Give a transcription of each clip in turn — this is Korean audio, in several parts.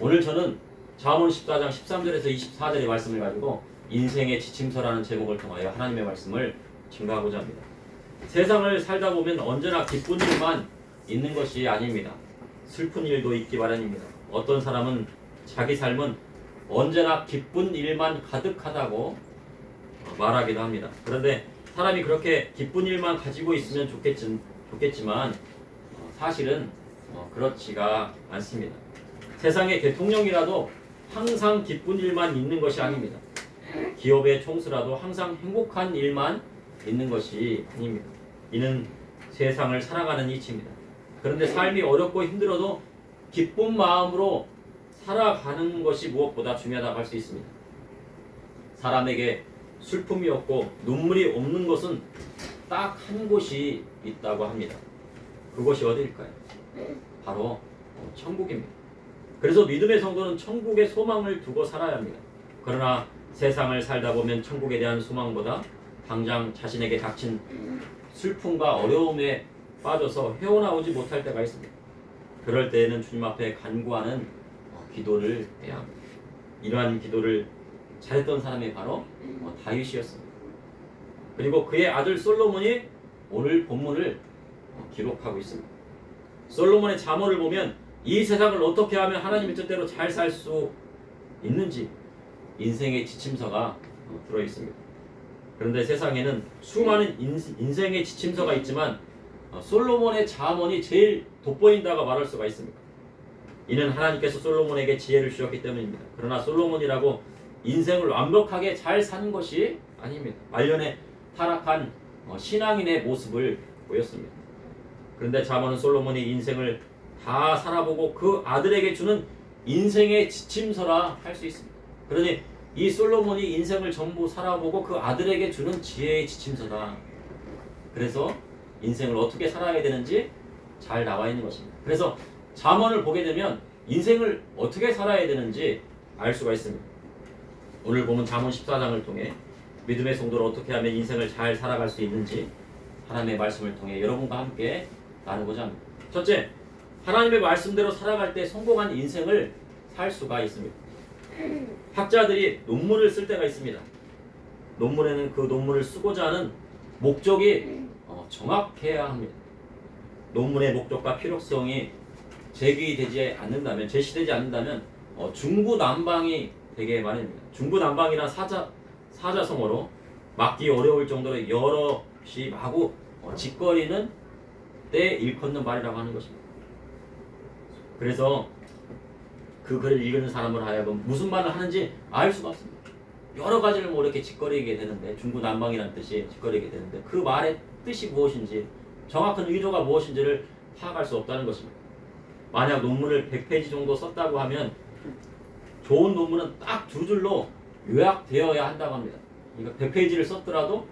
오늘 저는 잠언 14장 13절에서 24절의 말씀을 가지고 인생의 지침서라는 제목을 통하여 하나님의 말씀을 증거하고자 합니다. 세상을 살다 보면 언제나 기쁜 일만 있는 것이 아닙니다. 슬픈 일도 있기 마련입니다. 어떤 사람은 자기 삶은 언제나 기쁜 일만 가득하다고 말하기도 합니다. 그런데 사람이 그렇게 기쁜 일만 가지고 있으면 좋겠지만 사실은 그렇지가 않습니다. 세상의 대통령이라도 항상 기쁜 일만 있는 것이 아닙니다. 기업의 총수라도 항상 행복한 일만 있는 것이 아닙니다. 이는 세상을 살아가는 이치입니다. 그런데 삶이 어렵고 힘들어도 기쁜 마음으로 살아가는 것이 무엇보다 무엇보다 할 수 있습니다. 사람에게 슬픔이 없고 눈물이 없는 것은 딱 한 곳이 있다고 합니다. 그곳이 어디일까요? 바로 천국입니다. 그래서 믿음의 성도는 천국의 소망을 두고 살아야 합니다. 그러나 세상을 살다 보면 천국에 대한 소망보다 당장 자신에게 닥친 슬픔과 어려움에 빠져서 헤어나오지 못할 때가 있습니다. 그럴 때에는 주님 앞에 간구하는 기도를 해야 합니다. 이러한 기도를 잘했던 사람이 바로 다윗이었습니다. 그리고 그의 아들 솔로몬이 오늘 본문을 기록하고 있습니다. 솔로몬의 잠언을 보면 이 세상을 어떻게 하면 하나님의 뜻대로 잘 살 수 있는지 인생의 지침서가 들어있습니다. 그런데 세상에는 수많은 인생의 지침서가 있지만 솔로몬의 잠언이 제일 돋보인다고 말할 수가 있습니다. 이는 하나님께서 솔로몬에게 지혜를 주셨기 때문입니다. 그러나 솔로몬이라고 인생을 완벽하게 잘 산 것이 아닙니다. 말년에 타락한 신앙인의 모습을 보였습니다. 그런데 잠언은 솔로몬이 인생을 다 살아보고 그 아들에게 주는 인생의 지침서라 할 수 있습니다. 그러니 이 솔로몬이 인생을 전부 살아보고 그 아들에게 주는 지혜의 지침서다. 그래서 인생을 어떻게 살아야 되는지 잘 나와 있는 것입니다. 그래서 잠언을 보게 되면 인생을 어떻게 살아야 되는지 알 수가 있습니다. 오늘 보면 잠언 14장을 통해 믿음의 성도를 어떻게 하면 인생을 잘 살아갈 수 있는지 하나님의 말씀을 통해 여러분과 함께 나누고자 합니다. 첫째, 하나님의 말씀대로 살아갈 때 성공한 인생을 살 수가 있습니다. 학자들이 논문을 쓸 때가 있습니다. 논문에는 그 논문을 쓰고자 하는 목적이 정확해야 합니다. 논문의 목적과 필요성이 제시되지 않는다면 중구난방이 되게 마련입니다. 중구난방이란 사자성어로 막기 어려울 정도로 여럿이 마구 짓거리는 때 일컫는 말이라고 하는 것입니다. 그래서 그 글을 읽는 사람을 하여금 무슨 말을 하는지 알 수가 없습니다. 여러 가지를 이렇게 짓거리게 되는데, 중구난방이라는 뜻이 짓거리게 되는데 그 말의 뜻이 무엇인지, 정확한 의도가 무엇인지를 파악할 수 없다는 것입니다. 만약 논문을 100페이지 정도 썼다고 하면 좋은 논문은 딱 두 줄로 요약되어야 한다고 합니다. 그러니까 100페이지를 썼더라도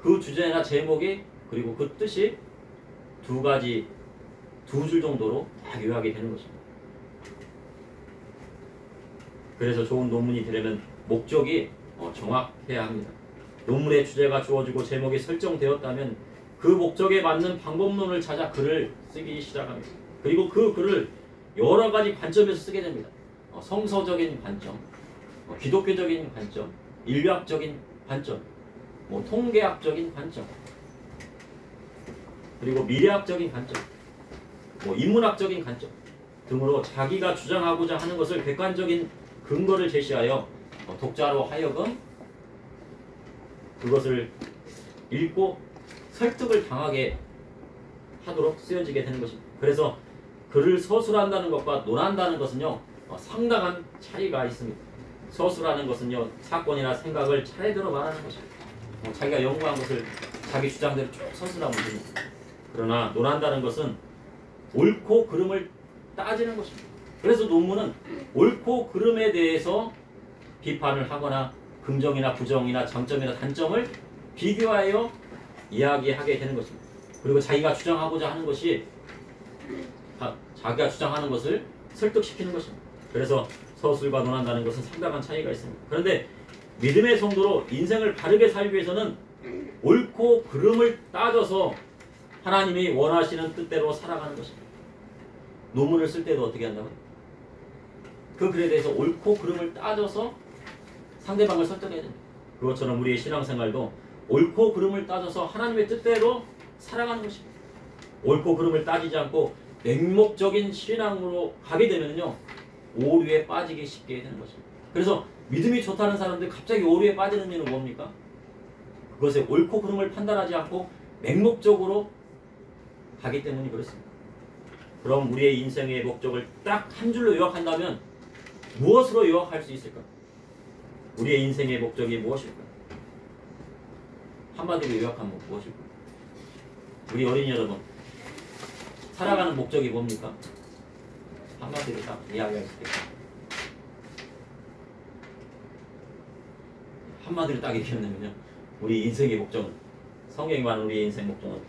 그 주제나 제목이 그리고 그 뜻이 두 줄 정도로 딱 요약이 되는 것입니다. 그래서 좋은 논문이 되려면 목적이 정확해야 합니다. 논문의 주제가 주어지고 제목이 설정되었다면 그 목적에 맞는 방법론을 찾아 글을 쓰기 시작합니다. 그리고 그 글을 여러 가지 관점에서 쓰게 됩니다. 성서적인 관점, 기독교적인 관점, 인류학적인 관점, 통계학적인 관점, 그리고 미래학적인 관점, 인문학적인 관점 등으로 자기가 주장하고자 하는 것을 객관적인 근거를 제시하여 독자로 하여금 그것을 읽고 설득을 당하게 하도록 쓰여지게 되는 것입니다. 그래서 글을 서술한다는 것과 논한다는 것은요, 상당한 차이가 있습니다. 서술하는 것은요, 사건이나 생각을 차례대로 말하는 것입니다. 자기가 연구한 것을 자기 주장대로 쭉 서술하면 됩니다. 그러나 논한다는 것은 옳고 그름을 따지는 것입니다. 그래서 논문은 옳고 그름에 대해서 비판을 하거나 긍정이나 부정이나 장점이나 단점을 비교하여 이야기하게 되는 것입니다. 그리고 자기가 주장하고자 하는 것이 자기가 주장하는 것을 설득시키는 것입니다. 그래서 서술과 논한다는 것은 상당한 차이가 있습니다. 그런데 믿음의 성도로 인생을 바르게 살기 위해서는 옳고 그름을 따져서 하나님이 원하시는 뜻대로 살아가는 것입니다. 논문을 쓸 때도 어떻게 한다고요? 그 글에 대해서 옳고 그름을 따져서 상대방을 설득해야 됩니다. 그것처럼 우리의 신앙생활도 옳고 그름을 따져서 하나님의 뜻대로 살아가는 것입니다. 옳고 그름을 따지지 않고 맹목적인 신앙으로 가게 되면요, 오류에 빠지기 쉽게 되는 것입니다. 그래서 믿음이 좋다는 사람들 갑자기 오류에 빠지는 이유는 뭡니까? 그것에 옳고 그름을 판단하지 않고 맹목적으로 가기 때문이 그렇습니다. 그럼 우리의 인생의 목적을 딱 한 줄로 요약한다면 무엇으로 요약할 수 있을까? 우리의 인생의 목적이 무엇일까? 한마디로 요약하면 무엇일까? 우리 어린이 여러분, 살아가는 목적이 뭡니까? 한마디로 딱 이야기할 수 있겠다. 한마디로 딱 얘기하면요, 우리 인생의 목적은, 성경이 말하는 우리의 인생 목적은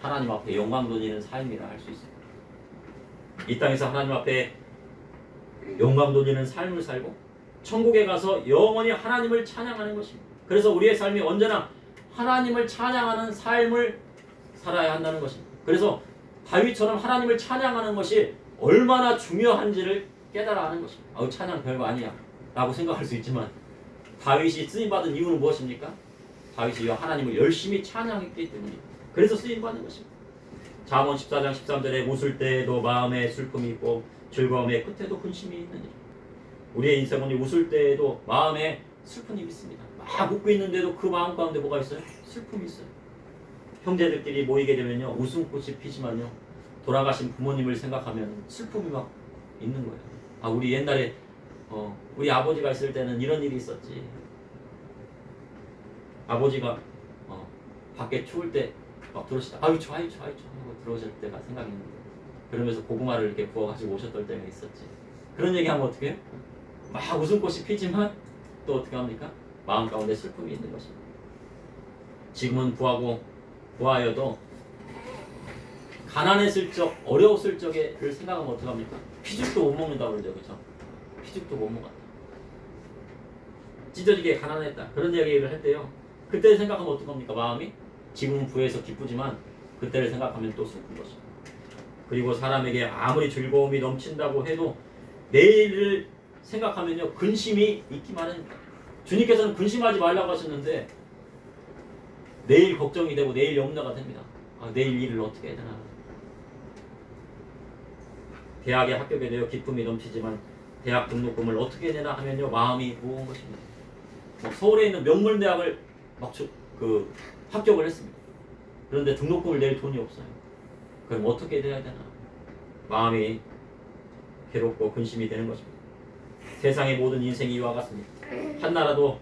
하나님 앞에 영광 돌리는 삶이라 할 수 있습니다. 이 땅에서 하나님 앞에 영광 돌리는 삶을 살고 천국에 가서 영원히 하나님을 찬양하는 것입니다. 그래서 우리의 삶이 언제나 하나님을 찬양하는 삶을 살아야 한다는 것입니다. 그래서 다윗처럼 하나님을 찬양하는 것이 얼마나 중요한지를 깨달아 하는 것입니다. 찬양 별거 아니야 라고 생각할 수 있지만 다윗이 쓰임받은 이유는 무엇입니까? 다윗이 하나님을 열심히 찬양했기 때문입니다. 그래서 쓰임받는 것입니다. 잠언 14장 13절에 웃을 때에도 마음에 슬픔이 있고 즐거움의 끝에도 근심이 있느니라. 우리의 인생은 웃을 때에도 마음에 슬픔이 있습니다. 막 웃고 있는데도 그 마음 가운데 뭐가 있어요? 슬픔이 있어요. 형제들끼리 모이게 되면요, 웃음꽃이 피지만요, 돌아가신 부모님을 생각하면 슬픔이 막 있는 거예요. 우리 옛날에 우리 아버지가 있을 때는 이런 일이 있었지. 아버지가 밖에 추울 때 막 들어오시다. 아유 추워 하고 들어오실 때가 생각이 나는데, 그러면서 고구마를 이렇게 구워가지고 오셨던 때가 있었지. 그런 얘기하면 어떻게 해요? 막 웃음꽃이 피지만 또 어떻게 합니까? 마음 가운데 슬픔이 있는 것입니다. 지금은 부하여도 가난했을 적, 어려웠을 적에를 생각하면 어떡합니까? 피죽도 못 먹는다고 그러죠. 그렇죠? 피죽도 못 먹었다. 찢어지게 가난했다. 그런 이야기를 할 때요, 그때를 생각하면 어떡합니까? 마음이? 지금은 부에서 기쁘지만 그때를 생각하면 또 슬픈 것입니다. 그리고 사람에게 아무리 즐거움이 넘친다고 해도 내일을 생각하면요, 근심이 있기 마련입니다. 주님께서는 근심하지 말라고 하셨는데 내일 걱정이 되고 내일 염려가 됩니다. 내일 일을 어떻게 해야 되나. 대학에 합격에 되어 기쁨이 넘치지만 대학 등록금을 어떻게 내나 하면요, 마음이 무거운 것입니다. 서울에 있는 명문대학을 합격을 했습니다. 그런데 등록금을 낼 돈이 없어요. 그럼 어떻게 해야 되나. 마음이 괴롭고 근심이 되는 것입니다. 세상의 모든 인생이 이와 같습니다. 한 나라도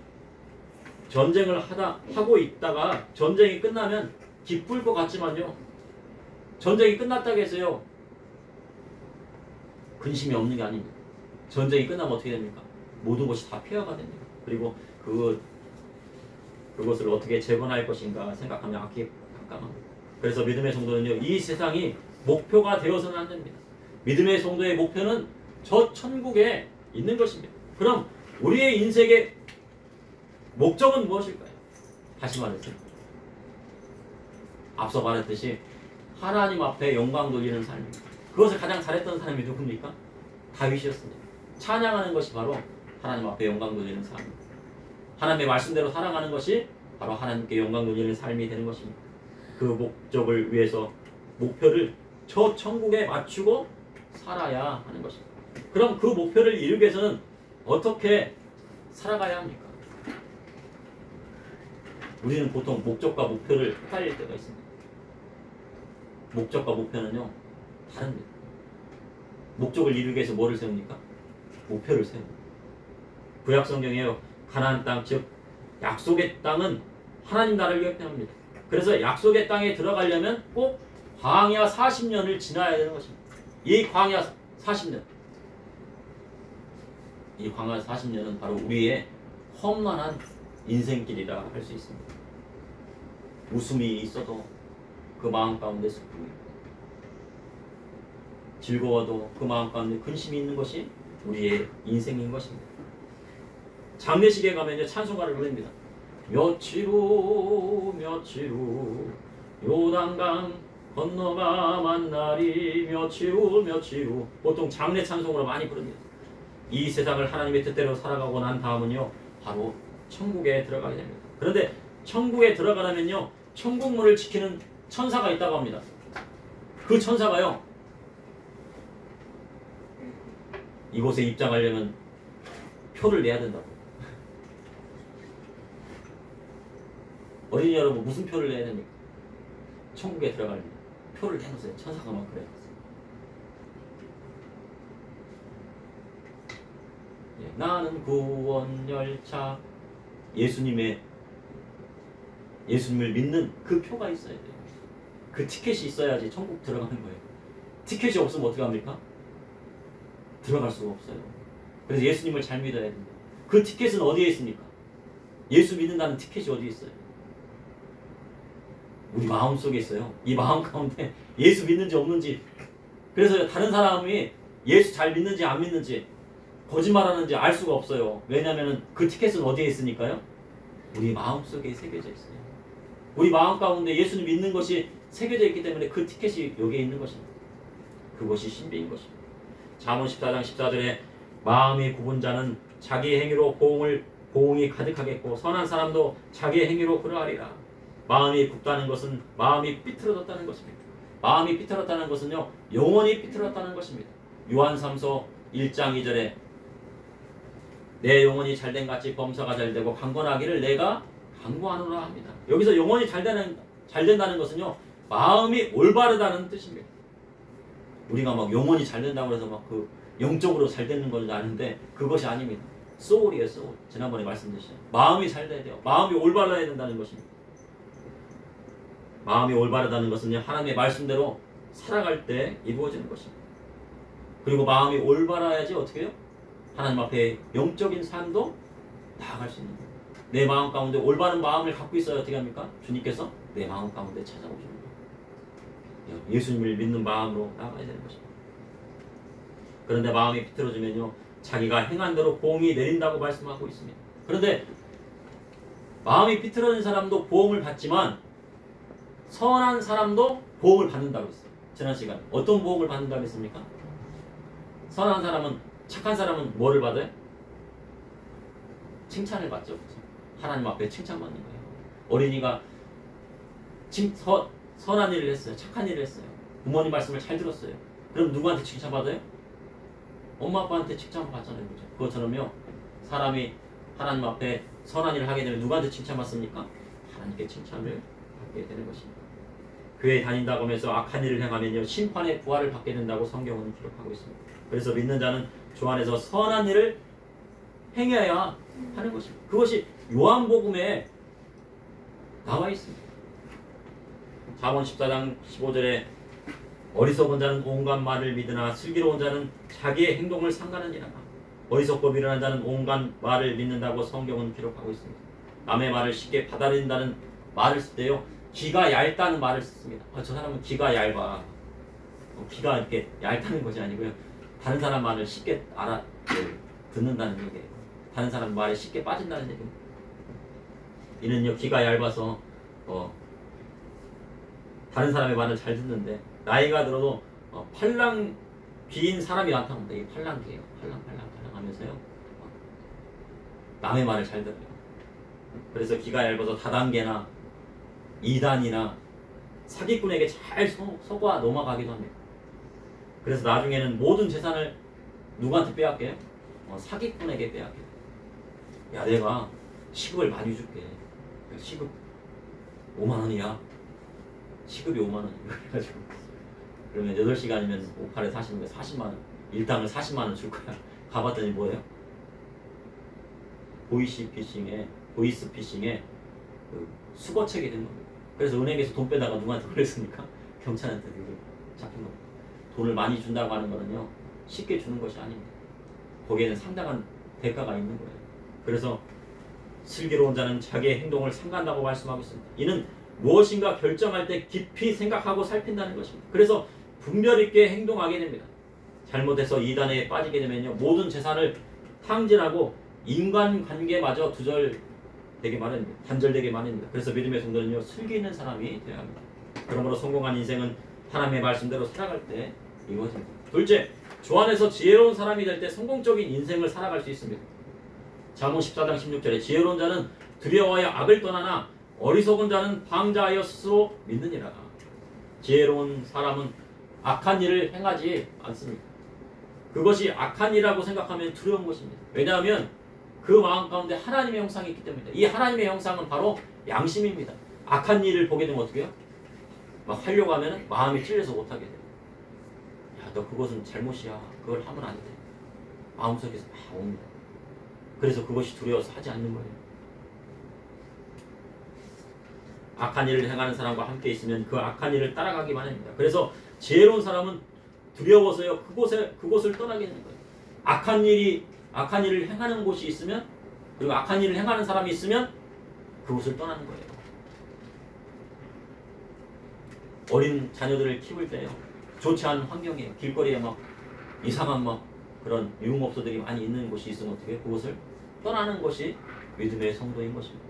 전쟁을 하고 있다가 전쟁이 끝나면 기쁠 것 같지만요, 전쟁이 끝났다고 해서요 근심이 없는 게 아닙니다. 전쟁이 끝나면 어떻게 됩니까? 모든 것이 다 폐허가 됩니다. 그리고 그것을 어떻게 재건할 것인가 생각하면 깜깜합니다. 그래서 믿음의 성도는요, 이 세상이 목표가 되어서는 안 됩니다. 믿음의 성도의 목표는 저 천국에 있는 것입니다. 그럼 우리의 인생의 목적은 무엇일까요? 다시 말해서 앞서 말했듯이 하나님 앞에 영광 돌리는 삶입니다. 그것을 가장 잘했던 사람이 누굽니까? 다윗이었습니다. 찬양하는 것이 바로 하나님 앞에 영광 돌리는 삶입니다. 하나님의 말씀대로 살아가는 것이 바로 하나님께 영광 돌리는 삶이 되는 것입니다. 그 목적을 위해서 목표를 저 천국에 맞추고 살아야 하는 것입니다. 그럼 그 목표를 이루기 위해서는 어떻게 살아가야 합니까? 우리는 보통 목적과 목표를 헷갈릴 때가 있습니다. 목적과 목표는요, 다릅니다. 목적을 이루기 위해서 뭐를 세웁니까? 목표를 세웁니다. 구약 성경에요, 가나안 땅, 즉 약속의 땅은 하나님 나라를 위해 합니다. 그래서 약속의 땅에 들어가려면 꼭 광야 40년을 지나야 되는 것입니다. 이 광야 40년, 이 광야 40년은 바로 우리의 험난한 인생길이라 할 수 있습니다. 웃음이 있어도 그 마음 가운데 슬픔이 있고, 즐거워도 그 마음 가운데 근심이 있는 것이 우리의 인생인 것입니다. 장례식에 가면요, 찬송가를 부릅니다. 며칠 후 요단강 건너가 만나리, 며칠 후 보통 장례 찬송으로 많이 부릅니다. 이 세상을 하나님의 뜻대로 살아가고 난 다음은요, 바로 천국에 들어가게 됩니다. 그런데 천국에 들어가려면요, 천국문을 지키는 천사가 있다고 합니다. 그 천사가요, 이곳에 입장하려면 표를 내야 된다고. 어린이 여러분, 무슨 표를 내야 됩니까? 천국에 들어가려면 표를 내놓으세요. 천사가 막 그래요. 나는 구원 열차. 예수님을 믿는 그 표가 있어야 돼요. 그 티켓이 있어야지 천국 들어가는 거예요. 티켓이 없으면 어떻게 합니까? 들어갈 수가 없어요. 그래서 예수님을 잘 믿어야 됩니다. 그 티켓은 어디에 있습니까? 예수 믿는다는 티켓이 어디에 있어요? 우리 마음 속에 있어요. 이 마음 가운데 예수 믿는지 없는지. 그래서 다른 사람이 예수 잘 믿는지 안 믿는지, 거짓말하는지 알 수가 없어요. 왜냐하면 그 티켓은 어디에 있으니까요? 우리 마음 속에 새겨져 있어요. 우리 마음 가운데 예수를 믿는 것이 새겨져 있기 때문에 그 티켓이 여기에 있는 것입니다. 그것이 신비인 것입니다. 잠언 14장 14절에 마음이 굽은 자는 자기의 행위로 보응이 가득하겠고 선한 사람도 자기의 행위로 그러하리라. 마음이 굽다는 것은 마음이 삐뚤어졌다는 것입니다. 마음이 삐뚤었다는 것은요, 영원히 삐뚤었다는 것입니다. 요한삼서 1장 2절에 내 영혼이 잘된 같이 범사가 잘되고 강건하기를 내가 강구하노라 합니다. 여기서 영혼이 잘된다는 것은요, 마음이 올바르다는 뜻입니다. 우리가 막 영혼이 잘된다고 해서 막 그 영적으로 잘되는 걸 아는데 그것이 아닙니다. 소울이에요, 소울. 지난번에 말씀드렸죠. 마음이 잘돼야 돼요. 마음이 올바라야 된다는 것입니다. 마음이 올바르다는 것은요, 하나님의 말씀대로 살아갈 때 이루어지는 것입니다. 그리고 마음이 올바라야지 어떻게 해요? 하나님 앞에 영적인 삶도 나아갈 수 있는 거예요. 내 마음 가운데 올바른 마음을 갖고 있어야 어떻게 합니까? 주님께서 내 마음 가운데 찾아오시는 거예요. 예수님을 믿는 마음으로 나아가야 되는 것입니다. 그런데 마음이 비틀어지면요, 자기가 행한 대로 보응이 내린다고 말씀하고 있습니다. 그런데 마음이 비틀어진 사람도 보응을 받지만 선한 사람도 보응을 받는다고 했어요. 지난 시간 어떤 보응을 받는다고 했습니까? 선한 사람은, 착한 사람은 뭐를 받아요? 칭찬을 받죠. 그렇죠? 하나님 앞에 칭찬받는 거예요. 어린이가 선한 일을 했어요. 착한 일을 했어요. 부모님 말씀을 잘 들었어요. 그럼 누구한테 칭찬받아요? 엄마 아빠한테 칭찬받잖아요. 그렇죠? 그것처럼요, 사람이 하나님 앞에 선한 일을 하게 되면 누구한테 칭찬받습니까? 하나님께 칭찬을 받게 되는 것입니다. 교회에 다닌다고 하면서 악한 일을 행하면요, 심판의 부활을 받게 된다고 성경은 기록하고 있습니다. 그래서 믿는 자는 주 안에서 선한 일을 행해야 하는 것입니다. 그것이 요한복음에 나와 있습니다. 잠언 14장 15절에 어리석은 자는 온갖 말을 믿으나 슬기로운 자는 자기의 행동을 상관하니라. 어리석고 미련한 자는 온갖 말을 믿는다고 성경은 기록하고 있습니다. 남의 말을 쉽게 받아들인다는 말을 쓸 때요, 귀가 얇다는 말을 씁니다. 저 사람은 귀가 얇아. 귀가 이렇게 얇다는 것이 아니고요, 다른 사람 말을 쉽게 듣는다는 얘기예요. 다른 사람 말에 쉽게 빠진다는 얘기입니다. 이는요, 귀가 얇아서 다른 사람의 말을 잘 듣는데 나이가 들어도 팔랑 귀인 사람이 많다고 합니다. 이게 팔랑귀예요. 팔랑 하면서요, 남의 말을 잘 들어요. 그래서 귀가 얇아서 다단계나 이단이나 사기꾼에게 잘 속아 넘어가기도 합니다. 그래서 나중에는 모든 재산을 누구한테 빼앗겨요? 사기꾼에게 빼앗겨요. 야, 내가 시급을 많이 줄게. 시급 5만 원이야. 시급이 5만 원. 그래가지고 그러면 8시간이면 5팔에 40만 40만 원. 일당을 40만 원 줄 거야. 가봤더니 뭐예요? 보이스 피싱에 그 수거책이 된 겁니다. 그래서 은행에서 돈 빼다가 누구한테 그랬습니까? 경찰한테 잡힌 겁니다. 돈을 많이 준다고 하는 거는요, 쉽게 주는 것이 아닙니다. 거기에는 상당한 대가가 있는 거예요. 그래서 슬기로운 자는 자기의 행동을 삼간다고 말씀하고 있습니다. 이는 무엇인가 결정할 때 깊이 생각하고 살핀다는 것입니다. 그래서 분별 있게 행동하게 됩니다. 잘못해서 이단에 빠지게 되면요, 모든 재산을 탕진하고 인간관계마저 단절되게 마련입니다. 그래서 믿음의 성도는요, 슬기 있는 사람이 되어야 합니다. 그러므로 성공한 인생은 하나님의 말씀대로 살아갈 때 이루어집니다. 둘째, 주 안에서 지혜로운 사람이 될 때 성공적인 인생을 살아갈 수 있습니다. 잠언 14장 16절에 지혜로운 자는 두려워하여 악을 떠나나 어리석은 자는 방자하여 스스로 믿느니라. 지혜로운 사람은 악한 일을 행하지 않습니다. 그것이 악한 일이라고 생각하면 두려운 것입니다. 왜냐하면 그 마음 가운데 하나님의 형상이 있기 때문입니다. 이 하나님의 형상은 바로 양심입니다. 악한 일을 보게 되면 어떻게 해요? 막 하려고 하면 마음이 찔려서 못하게 돼요. 야, 너 그것은 잘못이야. 그걸 하면 안 돼. 마음속에서 막 옵니다. 그래서 그것이 두려워서 하지 않는 거예요. 악한 일을 행하는 사람과 함께 있으면 그 악한 일을 따라가기만 합니다. 그래서 지혜로운 사람은 두려워서요 그곳을 떠나게 되는 거예요. 악한 일을 행하는 곳이 있으면, 그리고 악한 일을 행하는 사람이 있으면 그곳을 떠나는 거예요. 어린 자녀들을 키울 때요, 좋지 않은 환경이에요. 길거리에 막 이상한 막 그런 유흥업소들이 많이 있는 곳이 있으면 어떻게 해요? 그곳을 떠나는 것이 믿음의 성도인 것입니다.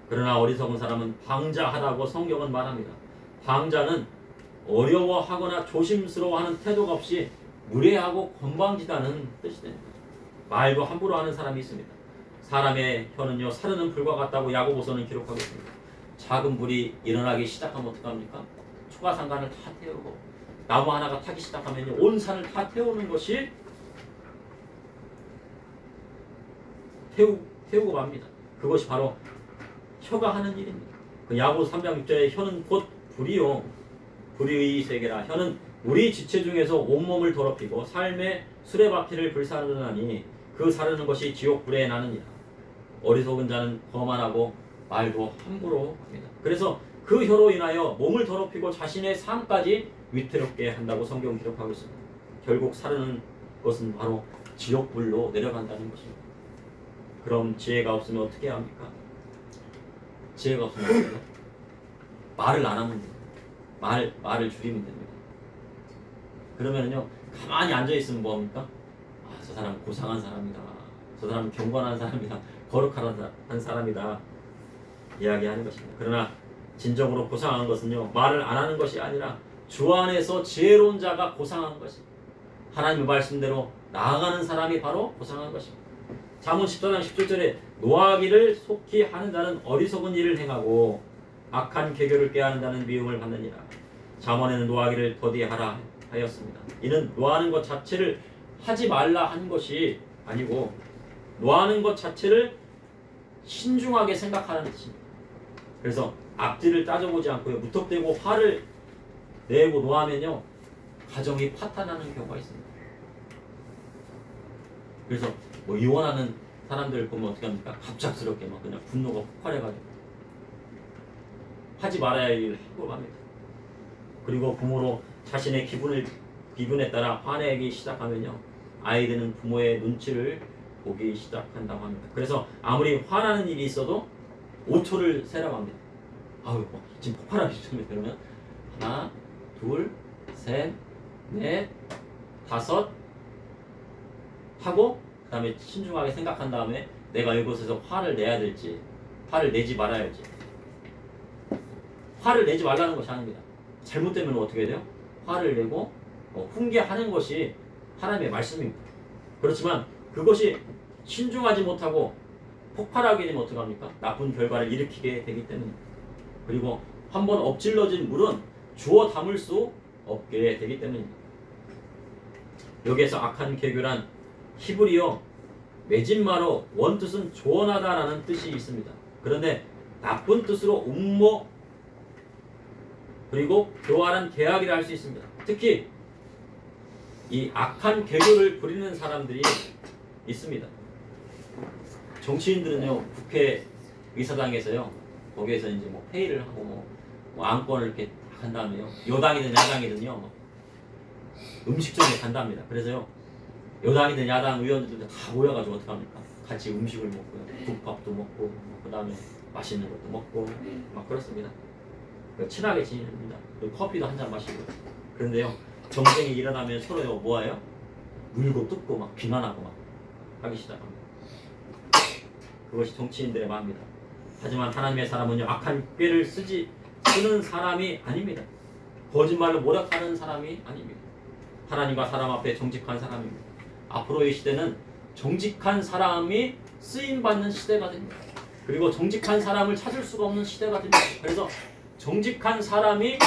그러나 어리석은 사람은 방자하다고 성경은 말합니다. 방자는 어려워하거나 조심스러워하는 태도가 없이 무례하고 건방지다는 뜻이 됩니다. 말도 함부로 하는 사람이 있습니다. 사람의 혀는요 사르는 불과 같다고 야고보서는 기록하고 있습니다. 작은 불이 일어나기 시작하면 어떡합니까? 초가상간을 다 태우고, 나무 하나가 타기 시작하면 온 산을 다 태우는 것이 태우고 맙니다. 그것이 바로 혀가 하는 일입니다. 그 야고보서 3장 6절에 혀는 곧 불이요 불의 세계라. 혀는 우리 지체 중에서 온몸을 더럽히고 삶의 수레바퀴를 불사르나니 그 사르는 것이 지옥불에 나느니라. 어리석은 자는 거만하고 말도 함부로 합니다. 그래서 그 혀로 인하여 몸을 더럽히고 자신의 삶까지 위태롭게 한다고 성경 기록하고 있습니다. 결국 사르는 것은 바로 지옥불로 내려간다는 것입니다. 그럼 지혜가 없으면 어떻게 해야 합니까? 지혜가 없으면 어떻게 해요? 말을 안 하면 됩니다. 말을 줄이면 됩니다. 그러면요 가만히 앉아있으면 뭐합니까? 아, 저 사람 고상한 사람이다. 저 사람 경건한 사람이다. 거룩한 사람이다. 이야기하는 것입니다. 그러나 진정으로 고상한 것은요 말을 안 하는 것이 아니라 주 안에서 지혜로운 자가 고상한 것입니다. 하나님의 말씀대로 나아가는 사람이 바로 고상한 것입니다. 잠언 14장 17절에 노하기를 속히 하는 자는 어리석은 일을 행하고 악한 계교를 꾀하는 자는 미움을 받느니라. 잠언에는 노하기를 더디하라 하였습니다. 이는 노하는 것 자체를 하지 말라 한 것이 아니고 노하는 것 자체를 신중하게 생각하는 뜻입니다. 그래서 앞뒤를 따져보지 않고요 무턱대고 화를 내고 노하면요 가정이 파탄나는 경우가 있습니다. 그래서 뭐 이혼하는 사람들 보면 어떻게 합니까? 갑작스럽게 막 그냥 분노가 폭발해가지고 하지 말아야 할 일을 하고 맙니다. 그리고 부모로 자신의 기분에 따라 화내기 시작하면요 아이들은 부모의 눈치를 보기 시작한다고 합니다. 그래서 아무리 화나는 일이 있어도 5초를 세라고 합니다. 아유 지금 폭발하기 시작합니다. 그러면 하나, 둘, 셋, 넷, 다섯 하고 그 다음에 신중하게 생각한 다음에 내가 이곳에서 화를 내야 될지 화를 내지 말아야 할지. 화를 내지 말라는 것이 아닙니다. 잘못되면 어떻게 돼요? 화를 내고 훈계하는 것이 하나님의 말씀입니다. 그렇지만 그것이 신중하지 못하고 폭발하게 되면 어떡합니까? 나쁜 결과를 일으키게 되기 때문입니다. 그리고 한번 엎질러진 물은 주워 담을 수 없게 되기 때문입니다. 여기에서 악한 계교란 히브리어 메진마로 원뜻은 조언하다라는 뜻이 있습니다. 그런데 나쁜 뜻으로 음모 그리고 교활한 계약이라 할 수 있습니다. 특히 이 악한 계교를 부리는 사람들이 있습니다. 정치인들은요 국회 의사당에서요 거기에서 이제 뭐 회의를 하고 뭐 안건을 이렇게 한 다음에요 여당이든 야당이든요 음식점에 간답니다. 그래서요 여당이든 야당 의원들도 다 모여가지고 어떡합니까? 같이 음식을 먹고요 국밥도 먹고 그 다음에 맛있는 것도 먹고 막 그렇습니다. 친하게 지냅니다. 커피도 한잔 마시고. 그런데요 정쟁이 일어나면 서로요 뭐예요? 물고 뜯고 막 비난하고 막 하기 시작합니다. 그것이 정치인들의 마음입니다. 하지만 하나님의 사람은요 악한 꾀를 쓰는 사람이 아닙니다. 거짓말로 모략하는 사람이 아닙니다. 하나님과 사람 앞에 정직한 사람입니다. 앞으로의 시대는 정직한 사람이 쓰임받는 시대가 됩니다. 그리고 정직한 사람을 찾을 수가 없는 시대가 됩니다. 그래서 정직한 사람이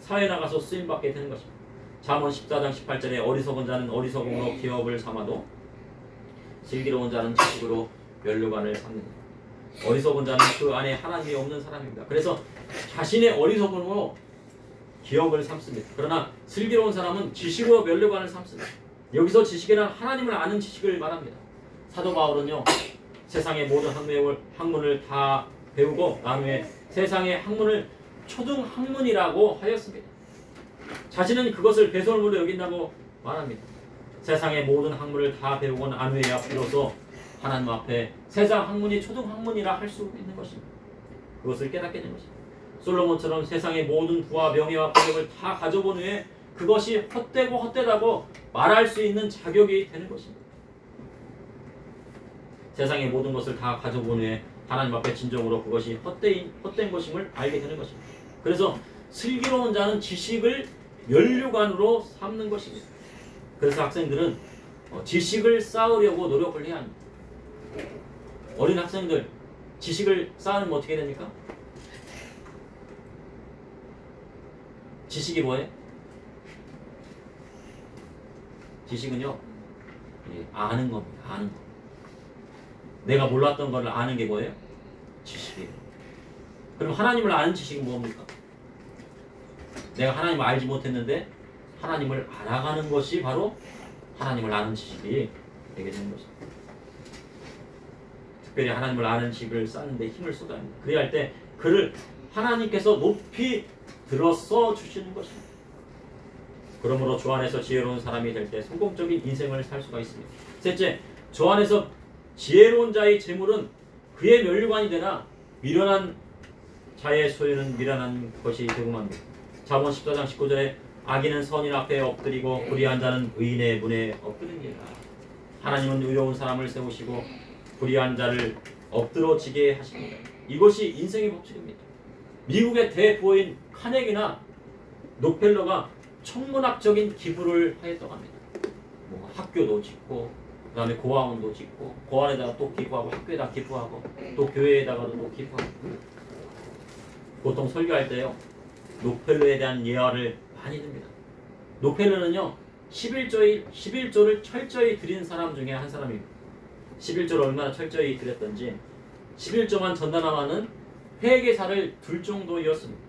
사회에 나가서 쓰임받게 되는 것입니다. 잠언 14장 18절에 어리석은 자는 어리석음으로 기업을 삼아도 슬기로운 자는 지식으로 면류관을 삼는다. 어리석은 자는 그 안에 하나님이 없는 사람입니다. 그래서 자신의 어리석음으로 기업을 삼습니다. 그러나 슬기로운 사람은 지식으로 면류관을 삼습니다. 여기서 지식이란 하나님을 아는 지식을 말합니다. 사도 바울은요, 세상의 모든 학문을 다 배우고 난 후에 세상의 학문을 초등학문이라고 하였습니다. 자신은 그것을 배설물로 여긴다고 말합니다. 세상의 모든 학문을 다 배우고 난 후에야 비로소 하나님 앞에 세상 학문이 초등학문이라 할 수 있는 것입니다. 그것을 깨닫게 된 것입니다. 솔로몬처럼 세상의 모든 부와 명예와 권력을 다 가져본 후에 그것이 헛되고 헛되다고 말할 수 있는 자격이 되는 것입니다. 세상의 모든 것을 다 가져본 후에 하나님 앞에 진정으로 그것이 헛된 것임을 알게 되는 것입니다. 그래서 슬기로운 자는 지식을 면류관으로 삼는 것입니다. 그래서 학생들은 지식을 쌓으려고 노력을 해야 합니다. 어린 학생들 지식을 쌓으면 어떻게 됩니까? 지식이 뭐예요? 지식은요, 아는 겁니다. 아는 거. 내가 몰랐던 걸 아는 게 뭐예요? 지식이에요. 그럼 하나님을 아는 지식은 뭡니까? 내가 하나님을 알지 못했는데 하나님을 알아가는 것이 바로 하나님을 아는 지식이 되게 되는 것입니다. 특별히 하나님을 아는 지식을 쌓는데 힘을 쏟아야 합니다. 그래야 할 때 그를 하나님께서 높이 들어서 주시는 것입니다. 그러므로 주 안에서 지혜로운 사람이 될 때 성공적인 인생을 살 수가 있습니다. 셋째, 주 안에서 지혜로운 자의 재물은 그의 면류관이 되나 미련한 자의 소유는 미련한 것이 되고 맙니다. 잠언 14장 19절에 악인은 선인 앞에 엎드리고 불의한 자는 의인의 문에 엎드립니다. 하나님은 의로운 사람을 세우시고 불의한 자를 엎드러지게 하십니다. 이것이 인생의 법칙입니다. 미국의 대부호인 카네기나 록펠러가 천문학적인 기부를 하였다고 합니다. 뭐 학교도 짓고 그 다음에 고아원도 짓고 고아원에다가 또 기부하고 학교에다 기부하고 또 교회에다가도 또 기부하고. 보통 설교할 때요, 록펠러에 대한 예화를 많이 듭니다. 록펠러는요 11조를 철저히 드린 사람 중에 한 사람입니다. 11조를 얼마나 철저히 드렸던지 11조만 전담하는 회계사를 둘 정도였습니다.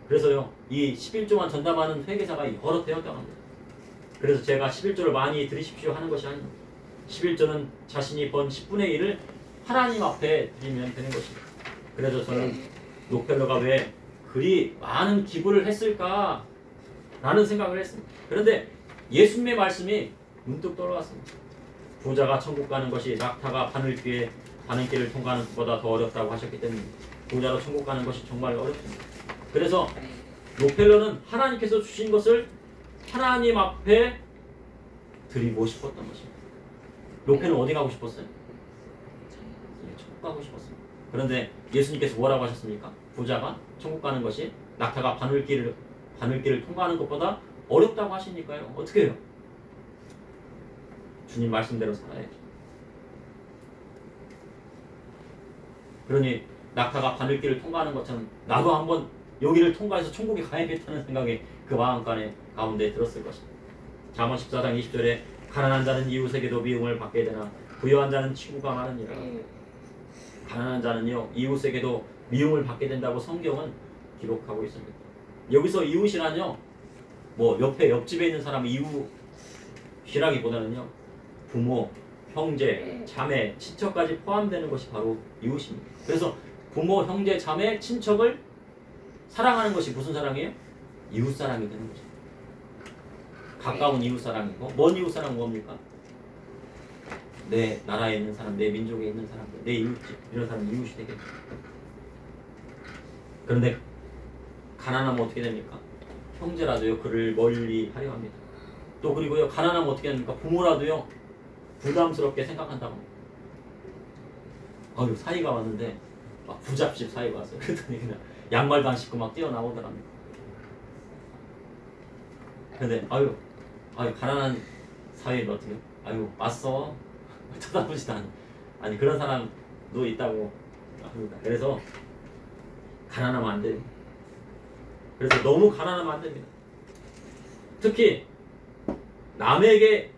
그래서요 이 11조만 전담하는 회계사가 여러 되었다고 합니다. 그래서 제가 11조를 많이 드리십시오 하는 것이 아닙니다. 11조는 자신이 번 10분의 1을 하나님 앞에 드리면 되는 것입니다. 그래서 저는 록펠러가 왜 그리 많은 기부를 했을까 라는 생각을 했습니다. 그런데 예수님의 말씀이 문득 떠올랐습니다. 부자가 천국 가는 것이 낙타가 바늘길을 통과하는 것보다 더 어렵다고 하셨기 때문에 부자로 천국 가는 것이 정말 어렵습니다. 그래서 록펠러는 하나님께서 주신 것을 하나님 앞에 드리고 싶었던 것입니다. 록펠러는 어디 가고 싶었어요? 천국 가고 싶었습니다. 그런데 예수님께서 뭐라고 하셨습니까? 부자가 천국 가는 것이 낙타가 바늘길을 통과하는 것보다 어렵다고 하시니까요. 어떻게 해요? 주님 말씀대로 살아야죠. 그러니 낙타가 바늘길을 통과하는 것처럼 나도 한번 여기를 통과해서 천국에 가야겠다는 생각이 그 마음 가운데 들었을 것입니다. 잠언 14장 20절에 가난한 자는 이웃에게도 미움을 받게 되나 부유한 자는 친구가 많으니라. 가난한 자는요 이웃에게도 미움을 받게 된다고 성경은 기록하고 있습니다. 여기서 이웃이란요 뭐 옆집에 있는 사람은 이웃이라기보다는요 부모, 형제, 자매, 친척까지 포함되는 것이 바로 이웃입니다. 그래서 부모, 형제, 자매, 친척을 사랑하는 것이 무슨 사랑이에요? 이웃사랑이 되는 거죠. 가까운 이웃사랑이고 먼 이웃사랑은 뭡니까? 내 나라에 있는 사람, 내 민족에 있는 사람들, 내 이웃집 이런 사람 이웃이 되겠죠. 그런데 가난하면 어떻게 됩니까? 형제라도요 그를 멀리 하려 합니다. 또 그리고요 가난하면 어떻게 됩니까? 부모라도요 부담스럽게 생각한다고 합니다. 사이가 왔는데 막 부잣집 사이가 왔어요. 그랬더니 그냥 양말도 안 신고 막 뛰어나오더랍니다. 근데 아유 가난한 사회를 어떻게 아유 맞서 쳐다보지도 않아. 아니 그런 사람도 있다고 합니다. 그래서 가난하면 안 돼요. 그래서 너무 가난하면 안 됩니다. 특히 남에게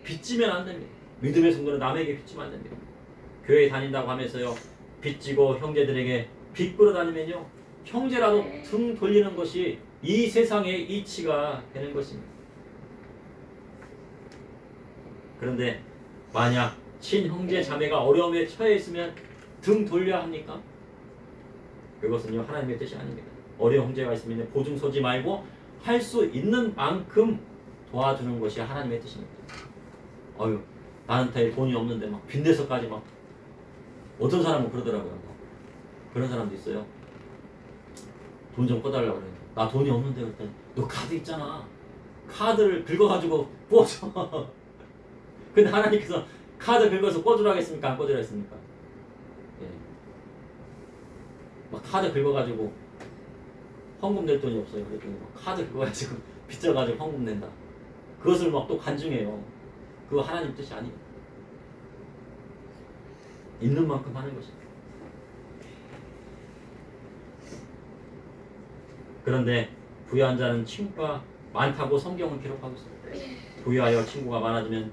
빚지면 안 됩니다. 믿음의 성도는 남에게 빚지면 안 됩니다. 교회 다닌다고 하면서요 빚지고 형제들에게 빚 끌어다니면요 형제라도 등 돌리는 것이 이 세상의 이치가 되는 것입니다. 그런데 만약 친형제 자매가 어려움에 처해 있으면 등 돌려야 합니까? 그것은요 하나님의 뜻이 아닙니다. 어려운 형제가 있으면 보증 서지 말고 할 수 있는 만큼 도와주는 것이 하나님의 뜻입니다. 나한테 돈이 없는데 막 빚내서까지 막 어떤 사람은 그러더라고요. 그런 사람도 있어요. 돈 좀 꺼달라고 그래요. 나 돈이 없는데 그랬더니 너 카드 있잖아. 카드를 긁어가지고 꽂아. 근데 하나님께서 카드 긁어서 꽂으라 하겠습니까? 안 꽂으라 했습니까? 예. 막 카드 긁어가지고 헌금 낼 돈이 없어요. 그랬더니 막 카드 긁어가지고 빚져가지고 헌금 낸다. 그것을 막 또 간증해요. 그거 하나님 뜻이 아니에요. 있는 만큼 하는 것입니다. 그런데 부유한 자는 친구가 많다고 성경은 기록하고 있습니다. 부유하여 친구가 많아지면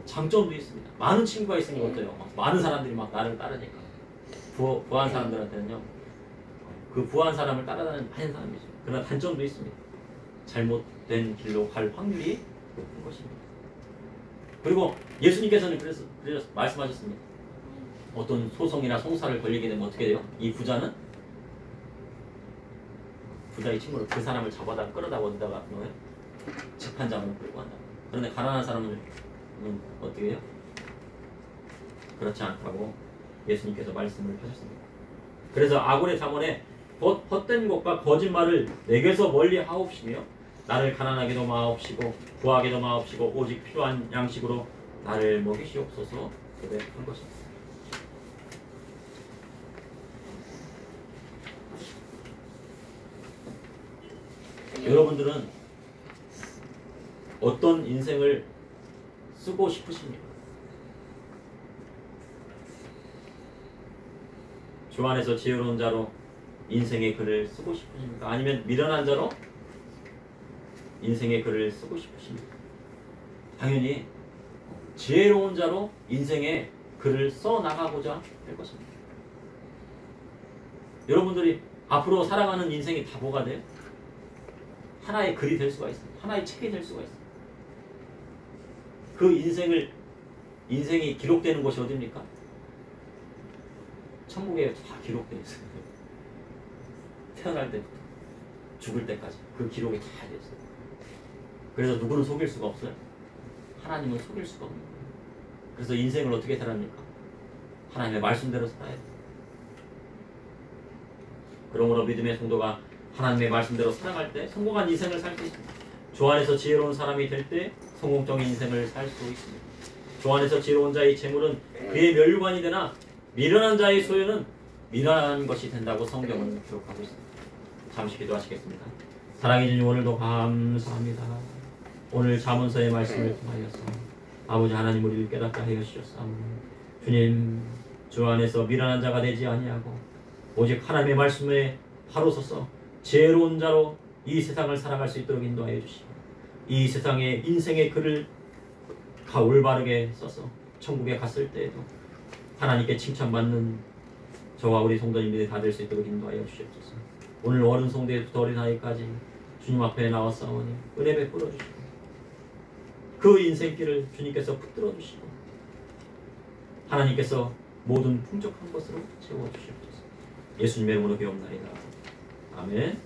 장점도 있습니다. 많은 친구가 있으면 어때요? 많은 사람들이 막 나를 따르니까 부한 사람들한테는요 그 부한 사람을 따라다니는 많은 사람이 있어요. 그러나 단점도 있습니다. 잘못된 길로 갈 확률이 높은 것입니다. 그리고 예수님께서는 그래서 말씀하셨습니다. 어떤 소송이나 송사를 걸리게 되면 어떻게 돼요? 이 부자는 부자의 친구를 그 사람을 잡아다 끌어다 원다가 재판장으로 끌고 간다. 그런데 가난한 사람은 어떻게 해요? 그렇지 않다고 예수님께서 말씀을 하셨습니다. 그래서 아굴의 잠언에 헛된 것과 거짓말을 내게서 멀리 하옵시며 나를 가난하게도 마옵시고 부하게도 마옵시고 오직 필요한 양식으로 나를 먹이시옵소서 고백한 것입니다. 여러분들은 어떤 인생을 쓰고 싶으십니까? 주 안에서 지혜로운 자로 인생의 글을 쓰고 싶으십니까? 아니면 미련한 자로 인생의 글을 쓰고 싶으십니까? 당연히 지혜로운 자로 인생의 글을 써나가고자 할 것입니다. 여러분들이 앞으로 살아가는 인생이 다 뭐가 돼요? 하나의 글이 될 수가 있습니다. 하나의 책이 될 수가 있습니다. 그 인생이 기록되는 곳이 어디입니까? 천국에 다 기록되어 있어요. 태어날 때부터 죽을 때까지 그 기록이 다 되어 있어요. 그래서 누구는 속일 수가 없어요. 하나님은 속일 수가 없는 거예요. 그래서 인생을 어떻게 살합니까? 하나님의 말씀대로 살아야 돼요. 그러므로 믿음의 성도가 하나님의 말씀대로 살아갈 때 성공한 인생을 살 수 있습니다. 주 안에서 지혜로운 사람이 될 때 성공적인 인생을 살 수 있습니다. 주 안에서 지혜로운 자의 재물은 그의 면류관이 되나 미련한 자의 소유는 미련한 것이 된다고 성경은 기록하고 있습니다. 잠시 기도하시겠습니다. 사랑해 주님 오늘도 감사합니다. 오늘 잠언서의 말씀을 통하여서 아버지 하나님 우리를 깨닫게 하여 주셨사오니 주님 주 안에서 미련한 자가 되지 아니하고 오직 하나님의 말씀에 바로 서서 지혜로운 자로 이 세상을 살아갈 수 있도록 인도하여 주시고 이 세상의 인생의 글을 다 올바르게 써서 천국에 갔을 때에도 하나님께 칭찬받는 저와 우리 성도님들이 다 될 수 있도록 인도하여 주시옵소서. 오늘 어른 성도에부터 어린아이까지 주님 앞에 나왔사오니 은혜 베풀어 주시고 그 인생길을 주님께서 붙들어 주시고 하나님께서 모든 풍족한 것으로 채워주시옵소서. 예수님의 이름으로 기도합나이다. 아멘.